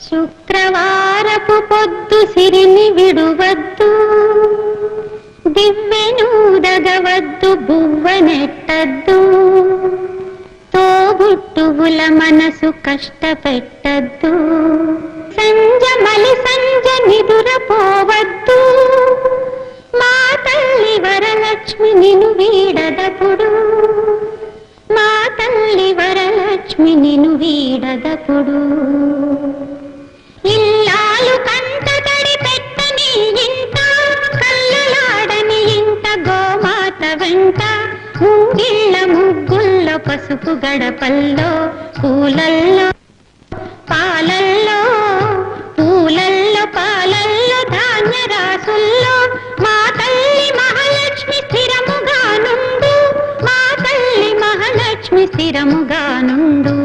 శుక్రవారపు పొద్దు సిరిని విడువద్దు, దివ్వెనూదగవద్దు, బువ్వనెట్టద్దు, తోబుట్టువుల మనసు కష్టపెట్టద్దు, సంజమలి సంజ నిదురపోవద్దు, మా తల్లి వరలక్ష్మి నిన్ను వీడదపుడు, మా తల్లి వరలక్ష్మి నిన్ను వీడదపుడు. ఇల్లాలు కంట తడి పెట్టని ఇంట, కళ్ళలాడని ఇంట, గోమాత వెంట, ముంగిళ్ళ ముగ్గుల్లో, పసుపు గడపల్లో, పూలల్లో పాలల్లో, పూలల్లో పాలల్లో, ధాన్య రాసుల్లో, మా తల్లి మహాలక్ష్మి స్థిరముగా నుండు, మా తల్లి మహాలక్ష్మి స్థిరముగా నుండు.